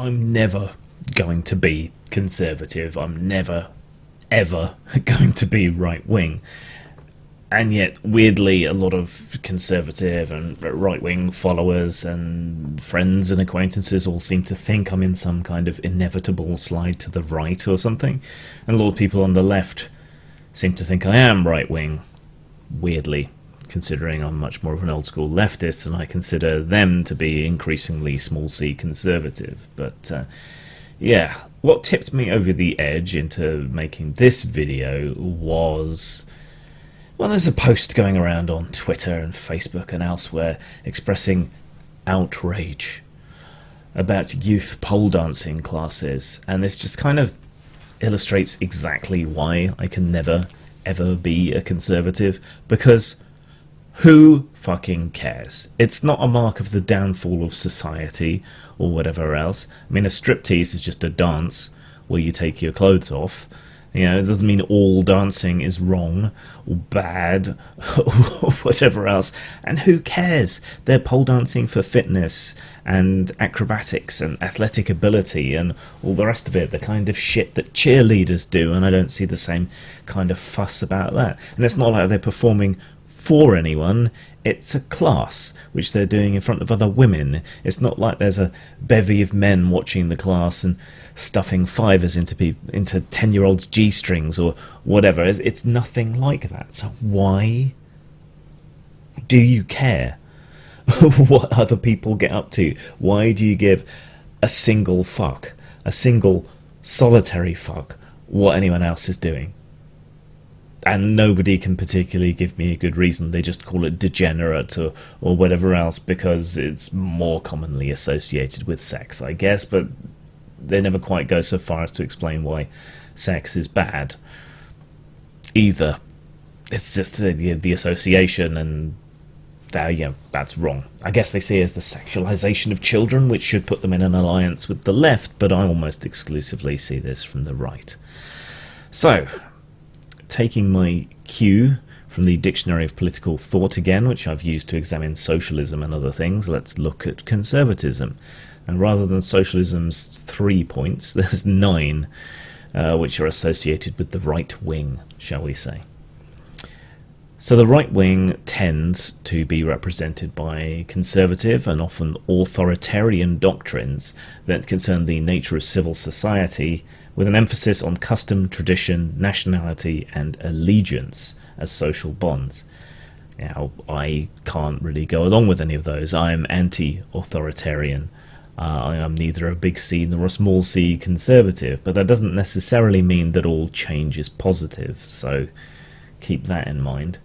I'm never going to be conservative. I'm never, ever going to be right-wing. And yet, weirdly, a lot of conservative and right-wing followers and friends and acquaintances all seem to think I'm in some kind of inevitable slide to the right or something. And a lot of people on the left seem to think I am right-wing, weirdly, considering I'm much more of an old-school leftist, and I consider them to be increasingly small-c conservative. But, yeah, what tipped me over the edge into making this video was... well, there's a post going around on Twitter and Facebook and elsewhere expressing outrage about youth pole dancing classes, and this just kind of illustrates exactly why I can never, ever be a conservative, because who fucking cares? It's not a mark of the downfall of society or whatever else. I mean, a striptease is just a dance where you take your clothes off. You know, it doesn't mean all dancing is wrong or bad or whatever else. And who cares? They're pole dancing for fitness and acrobatics and athletic ability and all the rest of it, the kind of shit that cheerleaders do, and I don't see the same kind of fuss about that. And it's not like they're performing for anyone. It's a class which they're doing in front of other women. It's not like there's a bevy of men watching the class and stuffing fivers into 10-year-olds' G-strings or whatever. It's nothing like that. So why do you care what other people get up to? Why do you give a single fuck, a single solitary fuck, what anyone else is doing? And nobody can particularly give me a good reason. They just call it degenerate or whatever else because it's more commonly associated with sex, I guess, but they never quite go so far as to explain why sex is bad either. It's just the association, and that's wrong. I guess they see it as the sexualization of children, which should put them in an alliance with the left, but I almost exclusively see this from the right. So, taking my cue from the Dictionary of Political Thought again, which I've used to examine socialism and other things, let's look at conservatism. And rather than socialism's 3 points, there's 9, which are associated with the right wing, shall we say. So the right wing tends to be represented by conservative and often authoritarian doctrines that concern the nature of civil society, with an emphasis on custom, tradition, nationality, and allegiance as social bonds. Now, I can't really go along with any of those. I'm anti-authoritarian. I am neither a big C nor a small c conservative, but that doesn't necessarily mean that all change is positive, so keep that in mind.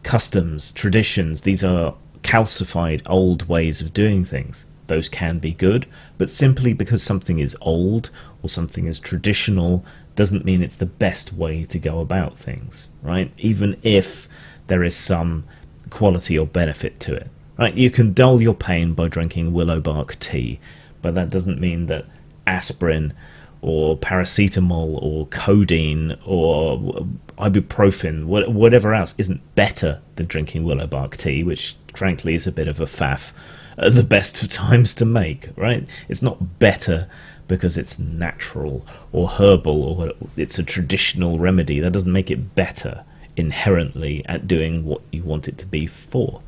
Customs, traditions, these are calcified old ways of doing things. Those can be good, but simply because something is old or something is traditional doesn't mean it's the best way to go about things, right? Even if there is some quality or benefit to it, right? You can dull your pain by drinking willow bark tea, but that doesn't mean that aspirin or paracetamol or codeine or ibuprofen, whatever else, isn't better than drinking willow bark tea, which frankly is a bit of a faff at the best of times to make, right? It's not better because it's natural or herbal or it's a traditional remedy. That doesn't make it better inherently at doing what you want it to be for.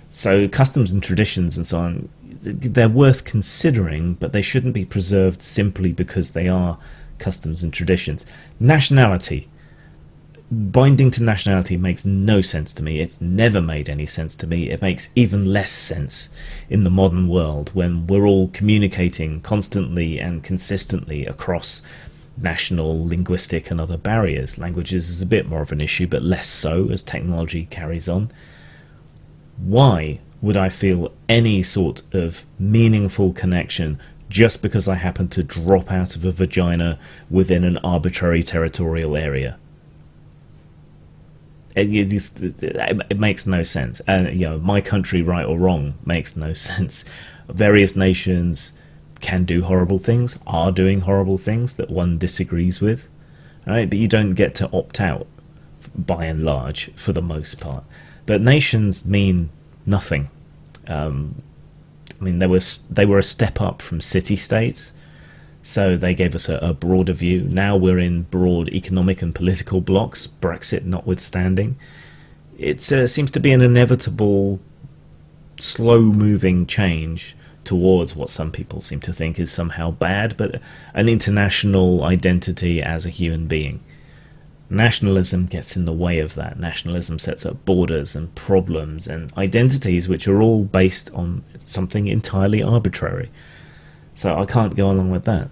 So customs and traditions and so on, they're worth considering, but they shouldn't be preserved simply because they are customs and traditions. Nationality. Binding to nationality makes no sense to me. It's never made any sense to me. It makes even less sense in the modern world when we're all communicating constantly and consistently across national, linguistic and other barriers. Languages is a bit more of an issue, but less so as technology carries on. Why would I feel any sort of meaningful connection just because I happen to drop out of a vagina within an arbitrary territorial area? It makes no sense. And my country, right or wrong, makes no sense. Various nations can do horrible things, are doing horrible things that one disagrees with, right? But you don't get to opt out, by and large, for the most part. But nations mean nothing. I mean, they were a step up from city-states, so they gave us a broader view. Now we're in broad economic and political blocks, Brexit notwithstanding. It seems to be an inevitable, slow-moving change towards what some people seem to think is somehow bad, but an international identity as a human being. Nationalism gets in the way of that. Nationalism sets up borders and problems and identities which are all based on something entirely arbitrary. So I can't go along with that.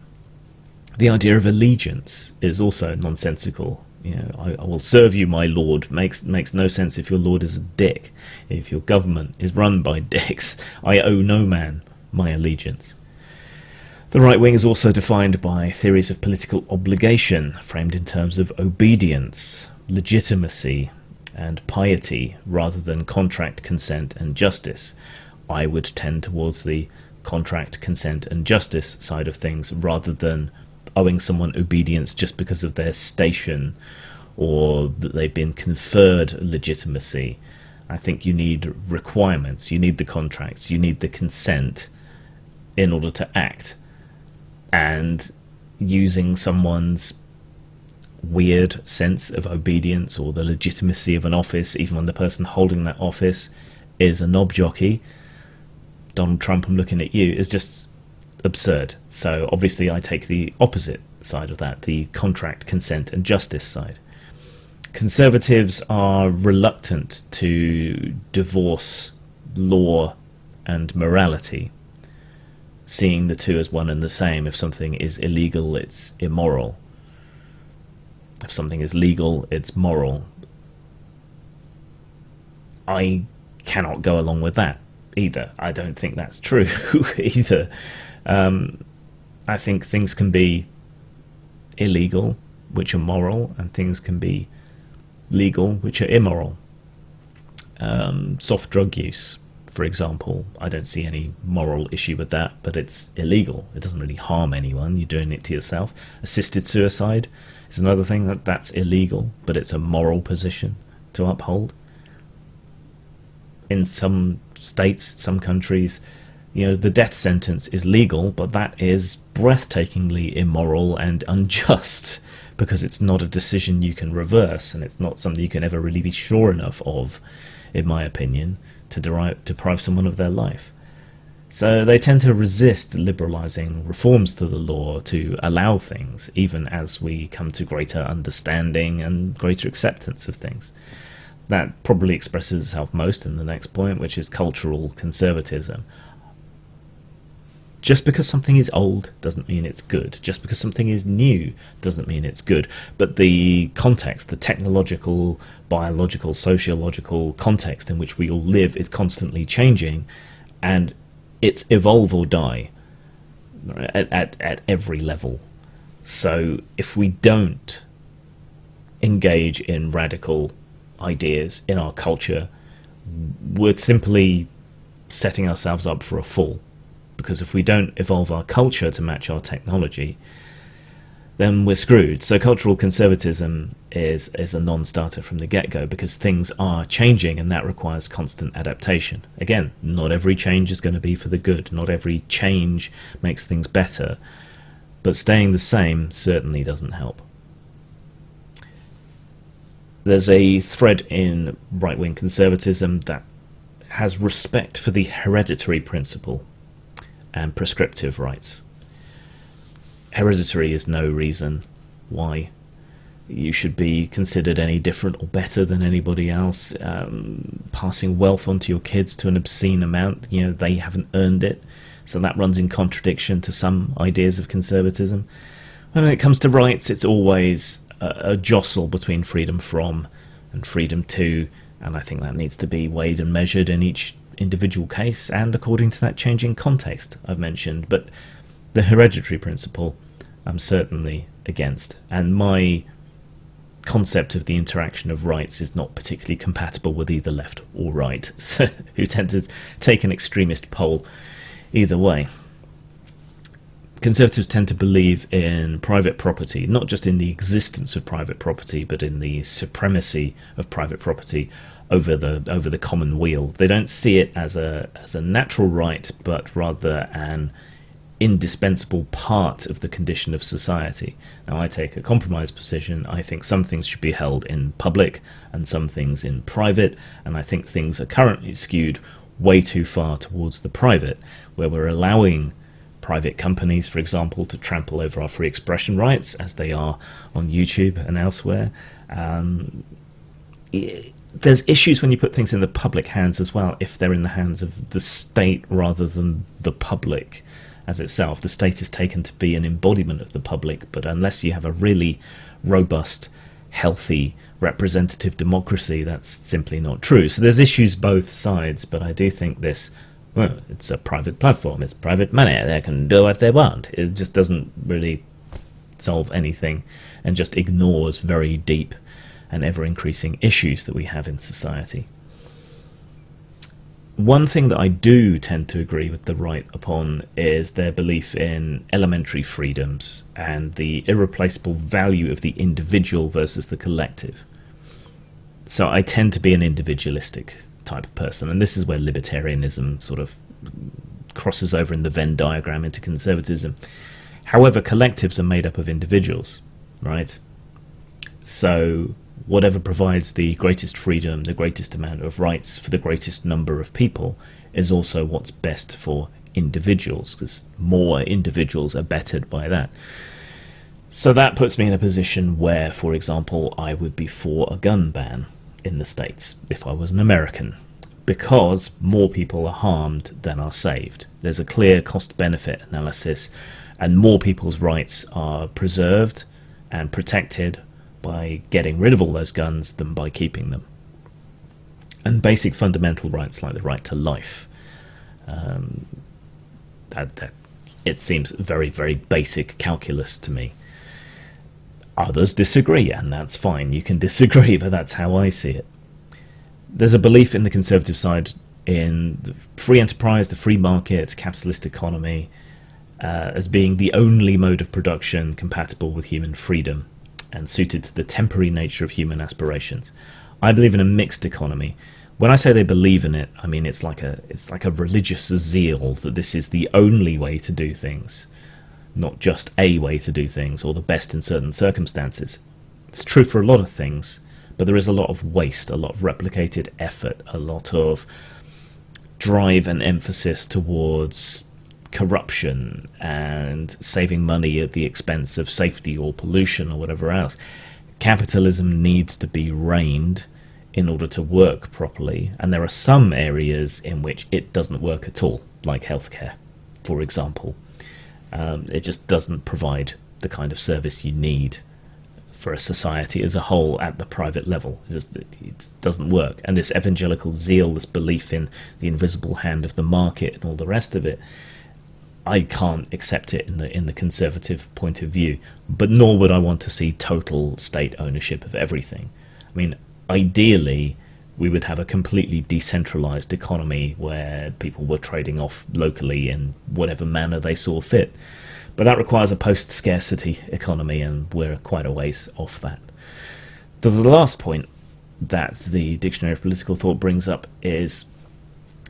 The idea of allegiance is also nonsensical. You know, I will serve you, my lord, makes no sense if your lord is a dick. If your government is run by dicks, I owe no man my allegiance. The right wing is also defined by theories of political obligation, framed in terms of obedience, legitimacy, and piety, rather than contract, consent, and justice. I would tend towards the contract, consent, and justice side of things, rather than owing someone obedience just because of their station or that they've been conferred legitimacy. I think you need requirements, you need the contracts, you need the consent in order to act. And using someone's weird sense of obedience or the legitimacy of an office, even when the person holding that office is a knob jockey, Donald Trump, I'm looking at you, is just absurd. So obviously I take the opposite side of that, the contract, consent and justice side. Conservatives are reluctant to divorce law and morality, seeing the two as one and the same. If something is illegal, it's immoral. If something is legal, it's moral. I cannot go along with that either. I don't think that's true either. I think things can be illegal, which are moral, and things can be legal, which are immoral. Soft drug use, for example, I don't see any moral issue with that, but it's illegal. It doesn't really harm anyone. You're doing it to yourself. Assisted suicide is another thing that's illegal, but it's a moral position to uphold. In some states, some countries, you know, the death sentence is legal, but that is breathtakingly immoral and unjust, because it's not a decision you can reverse, and it's not something you can ever really be sure enough of, in my opinion, to deprive someone of their life. So they tend to resist liberalising reforms to the law to allow things, even as we come to greater understanding and greater acceptance of things. That probably expresses itself most in the next point, which is cultural conservatism. Just because something is old doesn't mean it's good. Just because something is new doesn't mean it's good. But the context, the technological, biological, sociological context in which we all live is constantly changing, and it's evolve or die at every level. So if we don't engage in radical ideas in our culture, we're simply setting ourselves up for a fall. Because if we don't evolve our culture to match our technology, then we're screwed. So cultural conservatism is a non-starter from the get-go, because things are changing and that requires constant adaptation. Again, not every change is going to be for the good. Not every change makes things better. But staying the same certainly doesn't help. There's a thread in right-wing conservatism that has respect for the hereditary principle and prescriptive rights. Hereditary is no reason why you should be considered any different or better than anybody else. Passing wealth onto your kids to an obscene amount, you know, they haven't earned it. So that runs in contradiction to some ideas of conservatism. When it comes to rights, it's always a jostle between freedom from and freedom to, and I think that needs to be weighed and measured in each individual case and according to that changing context I've mentioned. But the hereditary principle I'm certainly against, and my concept of the interaction of rights is not particularly compatible with either left or right, who tend to take an extremist pole either way. Conservatives tend to believe in private property, not just in the existence of private property, but in the supremacy of private property over the common weal. They don't see it as a natural right, but rather an indispensable part of the condition of society. Now, I take a compromise position. I think some things should be held in public and some things in private, and I think things are currently skewed way too far towards the private, where we're allowing private companies, for example, to trample over our free expression rights, as they are on YouTube and elsewhere. There's issues when you put things in the public hands as well, if they're in the hands of the state rather than the public as itself. The state is taken to be an embodiment of the public, but unless you have a really robust, healthy, representative democracy, that's simply not true. So there's issues both sides, but I do think this, well, it's a private platform, it's private money, they can do what they want. It just doesn't really solve anything and just ignores very deep and ever-increasing issues that we have in society. One thing that I do tend to agree with the right upon is their belief in elementary freedoms and the irreplaceable value of the individual versus the collective. So I tend to be an individualistic type of person, and this is where libertarianism sort of crosses over in the Venn diagram into conservatism. However, collectives are made up of individuals, right? So whatever provides the greatest freedom, the greatest amount of rights for the greatest number of people is also what's best for individuals, because more individuals are bettered by that. So that puts me in a position where, for example, I would be for a gun ban in the States if I was an American, because more people are harmed than are saved. There's a clear cost-benefit analysis, and more people's rights are preserved and protected by getting rid of all those guns than by keeping them. And basic fundamental rights like the right to life. It seems very, very basic calculus to me. Others disagree, and that's fine. You can disagree, but that's how I see it. There's a belief in the conservative side in the free enterprise, the free market, capitalist economy, as being the only mode of production compatible with human freedom and suited to the temporary nature of human aspirations. I believe in a mixed economy. When I say they believe in it, I mean it's like a religious zeal that this is the only way to do things, not just a way to do things or the best in certain circumstances. It's true for a lot of things, but there is a lot of waste, a lot of replicated effort, a lot of drive and emphasis towards corruption and saving money at the expense of safety or pollution or whatever else. Capitalism needs to be reined in order to work properly, and there are some areas in which it doesn't work at all, like healthcare, for example. It just doesn't provide the kind of service you need for a society as a whole at the private level. It doesn't work. And this evangelical zeal, this belief in the invisible hand of the market and all the rest of it, I can't accept it in the conservative point of view, but nor would I want to see total state ownership of everything. I mean, ideally, we would have a completely decentralized economy where people were trading off locally in whatever manner they saw fit. But that requires a post-scarcity economy, and we're quite a ways off that. The last point that the Dictionary of Political Thought brings up is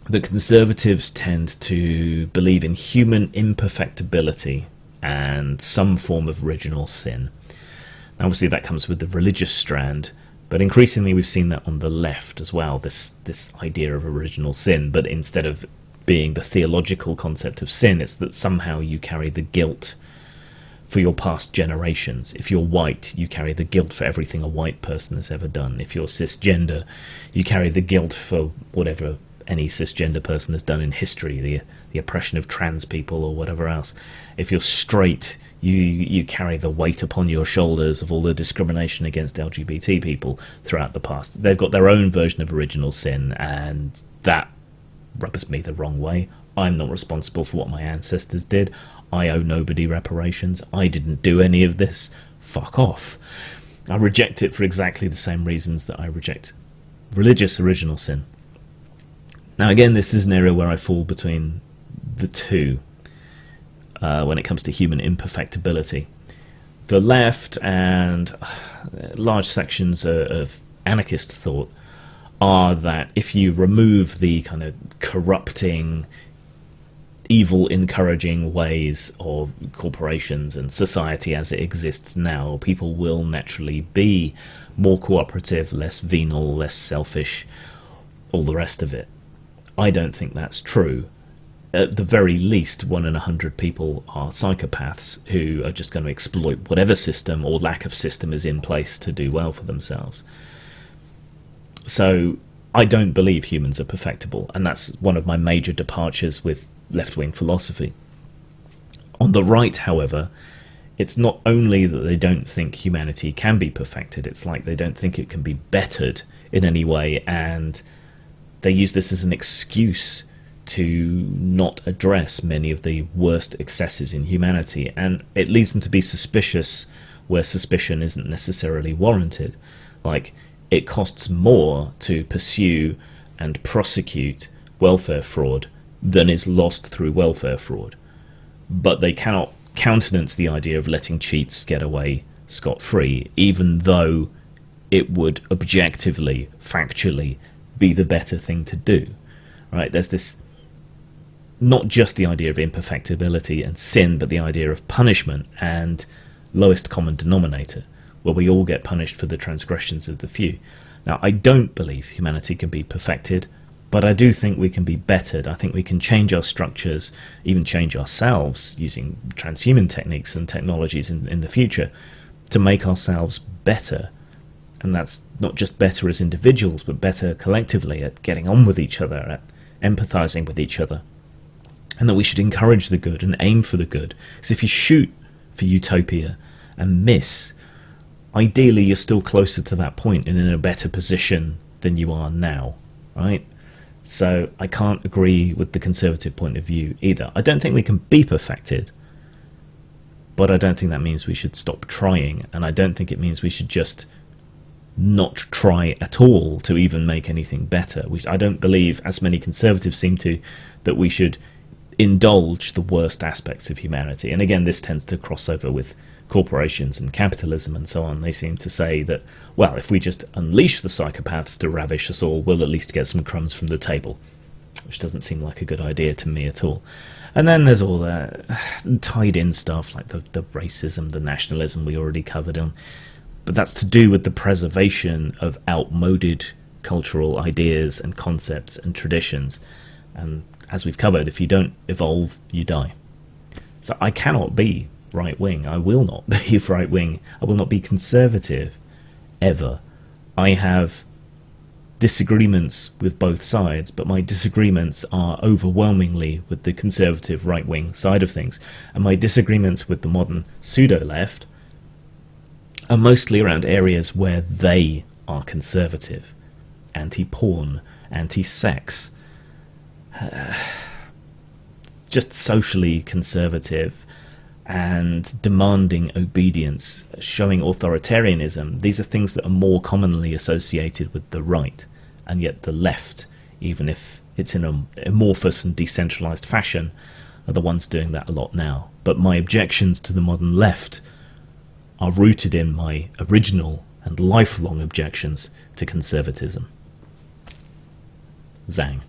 that conservatives tend to believe in human imperfectibility and some form of original sin. Now, obviously that comes with the religious strand, but increasingly we've seen that on the left as well, this idea of original sin, but instead of being the theological concept of sin, it's that somehow you carry the guilt for your past generations. If you're white, you carry the guilt for everything a white person has ever done. If you're cisgender, you carry the guilt for whatever any cisgender person has done in history, the oppression of trans people or whatever else. If you're straight, you carry the weight upon your shoulders of all the discrimination against LGBT people throughout the past. They've got their own version of original sin, and that rubs me the wrong way. I'm not responsible for what my ancestors did. I owe nobody reparations. I didn't do any of this. Fuck off. I reject it for exactly the same reasons that I reject religious original sin. Now again, this is an area where I fall between the two when it comes to human imperfectibility. The left and large sections of anarchist thought are that if you remove the kind of corrupting, evil encouraging ways of corporations and society as it exists now, people will naturally be more cooperative, less venal, less selfish, all the rest of it. I don't think that's true. At the very least, 1 in 100 people are psychopaths who are just going to exploit whatever system or lack of system is in place to do well for themselves. So I don't believe humans are perfectible, and that's one of my major departures with left-wing philosophy. On the right, however, it's not only that they don't think humanity can be perfected, it's like they don't think it can be bettered in any way, and they use this as an excuse to not address many of the worst excesses in humanity, and it leads them to be suspicious where suspicion isn't necessarily warranted. Like, it costs more to pursue and prosecute welfare fraud than is lost through welfare fraud. But they cannot countenance the idea of letting cheats get away scot-free, even though it would objectively, factually, be the better thing to do. Right? There's this, not just the idea of imperfectibility and sin, but the idea of punishment and lowest common denominator, where we all get punished for the transgressions of the few. Now, I don't believe humanity can be perfected, but I do think we can be bettered. I think we can change our structures, even change ourselves, using transhuman techniques and technologies in the future, to make ourselves better. And that's not just better as individuals, but better collectively at getting on with each other, at empathizing with each other. And that we should encourage the good and aim for the good. Because if you shoot for utopia and miss, ideally you're still closer to that point and in a better position than you are now, right? So I can't agree with the conservative point of view either. I don't think we can be perfected, but I don't think that means we should stop trying, and I don't think it means we should just not try at all to even make anything better. I don't believe, as many conservatives seem to, that we should indulge the worst aspects of humanity. And again, this tends to cross over with corporations and capitalism and so on. They seem to say that, well, if we just unleash the psychopaths to ravish us all, we'll at least get some crumbs from the table, which doesn't seem like a good idea to me at all. And then there's all that tied in stuff like the racism, the nationalism we already covered on, but that's to do with the preservation of outmoded cultural ideas and concepts and traditions. And as we've covered, if you don't evolve, you die. So I cannot be right-wing. I will not be right-wing. I will not be conservative, ever. I have disagreements with both sides, but my disagreements are overwhelmingly with the conservative right-wing side of things. And my disagreements with the modern pseudo-left are mostly around areas where they are conservative. Anti-porn, anti-sex, just socially conservative, and demanding obedience, showing authoritarianism. These are things that are more commonly associated with the right, and yet the left, even if it's in an amorphous and decentralized fashion, are the ones doing that a lot now. But my objections to the modern left are rooted in my original and lifelong objections to conservatism. Zang.